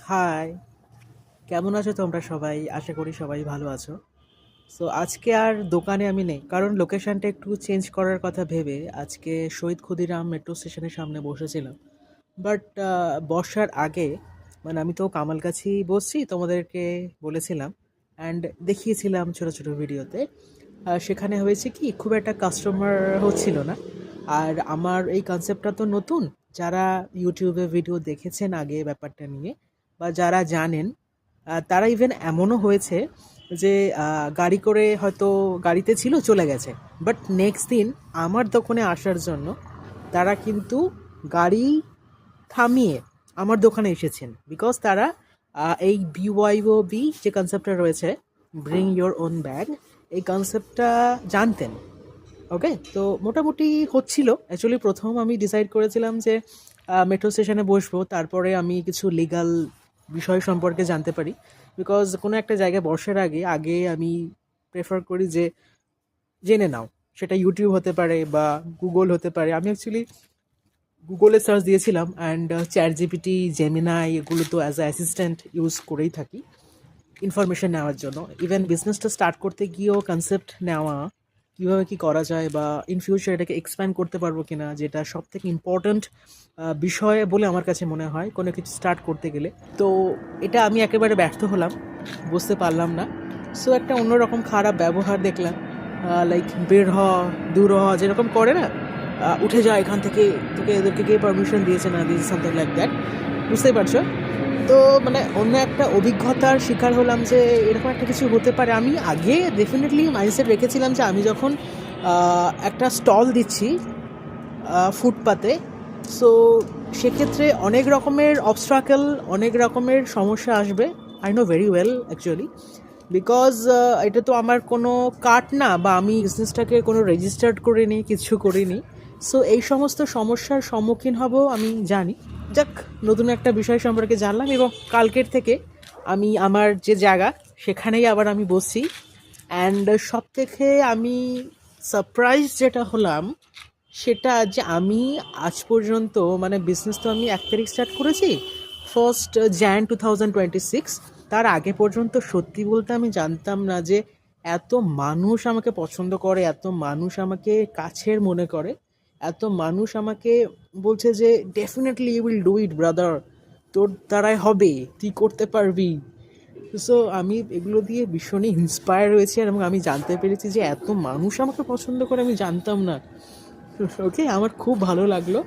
High, কেমন আছো তোমরা সবাই? আশা করি সবাই ভালো আছো। সো আজকে আর দোকানে আমি নেই, কারণ লোকেশনটা একটু চেঞ্জ করার কথা ভেবে আজকে শহীদ ক্ষুদিরাম মেট্রো স্টেশনের সামনে বসেছিলাম। বাট বসার আগে মানে আমি তো কামালগাছি বসছি, তোমাদেরকে বলেছিলাম অ্যান্ড দেখিয়েছিলাম ছোট ছোট ভিডিওতে। সেখানে হয়েছে কি, খুব একটা কাস্টমার হচ্ছিল না। আর আমার এই কনসেপ্টটা তো নতুন। যারা ইউটিউবে ভিডিও দেখেছেন আগে ব্যাপারটা নিয়ে বা যারা জানেন, তারা ইভেন এমনও হয়েছে যে গাড়ি করে হয়তো গাড়িতে ছিল, চলে গেছে। বাট নেক্সট দিন আমার দোকানে আসার জন্য তারা কিন্তু গাড়ি থামিয়ে আমার দোকানে এসেছেন, বিকজ তারা এই BYOB যে কনসেপ্টটা রয়েছে, ব্রিং ইয়োর ওন ব্যাগ, এই কনসেপ্টটা জানতেন। ওকে, তো মোটামুটি হচ্ছিল। অ্যাকচুয়ালি প্রথম আমি ডিসাইড করেছিলাম যে মেট্রো স্টেশনে বসবো, তারপরে আমি কিছু লিগাল বিষয় সম্পর্কে জানতে পারি। বিকজ কোনো একটা জায়গায় বসার আগে আগে আমি প্রেফার করি যে জেনে নাও, সেটা ইউটিউব হতে পারে বা গুগল হতে পারে। আমি অ্যাকচুয়ালি গুগলে সার্চ দিয়েছিলাম অ্যান্ড চ্যাট জিপিটি, জেমিনাই, এগুলো তো অ্যাজ আ অ্যাসিস্ট্যান্ট ইউজ করেই থাকি ইনফরমেশন নেওয়ার জন্য। ইভেন বিজনেসটা স্টার্ট করতে গিয়েও কনসেপ্ট নেওয়া, কীভাবে কী করা যায় বা ইন ফিউচার এটাকে এক্সপ্যান্ড করতে পারবো কিনা, যেটা সব থেকে ইম্পর্ট্যান্ট বিষয় বলে আমার কাছে মনে হয় কোনো কিছু স্টার্ট করতে গেলে। তো এটা আমি একেবারে ব্যর্থ হলাম, বুঝতে পারলাম না। সো একটা অন্যরকম খারাপ ব্যবহার দেখলাম, লাইক বের হ, দূর হ, যেরকম করে না, উঠে যা এখান থেকে, তোকে এদেরকে কে পারমিশন দিয়েছে না দিয়েছে, সামথিং লাইক দ্যাট। বুঝতেই পারছো? তো মানে অন্য একটা অভিজ্ঞতার শিকার হলাম যে এরকম একটা কিছু হতে পারে। আমি আগে ডেফিনেটলি মাইন্ডসেট রেখেছিলাম যে আমি যখন একটা স্টল দিচ্ছি ফুটপাতে, সো সেক্ষেত্রে অনেক রকমের অবস্ট্রাকল, অনেক রকমের সমস্যা আসবে। I know very well actually, because এটা তো আমার কোনো কার্ট না, বা আমি বিজনেসটাকে কোনো রেজিস্টার্ড করিনি, কিছু করিনি। সো এই সমস্ত সমস্যার সম্মুখীন হব আমি জানি। যাক, নতুন একটা বিষয় সম্পর্কে জানলাম এবং কালকের থেকে আমি আমার যে জায়গা সেখানেই আবার আমি বসছি। অ্যান্ড সব থেকে আমি সারপ্রাইজ যেটা হলাম সেটা যে আমি আজ পর্যন্ত মানে বিজনেস তো আমি 1 তারিখ স্টার্ট করেছি, 1 Jan 2026। তার আগে পর্যন্ত সত্যি বলতে আমি জানতাম না যে এত মানুষ আমাকে পছন্দ করে, এত মানুষ আমাকে কাছের মনে করে, এত মানুষ আমাকে বলছে যে definitely you will do it brother, তোর দ্বারাই হবে, তুই করতে পারবি। সো আমি এগুলো দিয়ে ভীষণই ইন্সপায়ার হয়েছি, এবং আমি জানতে পেরেছি যে এত মানুষ আমাকে পছন্দ করে, আমি জানতাম না। ওকে, আমার খুব ভালো লাগলো।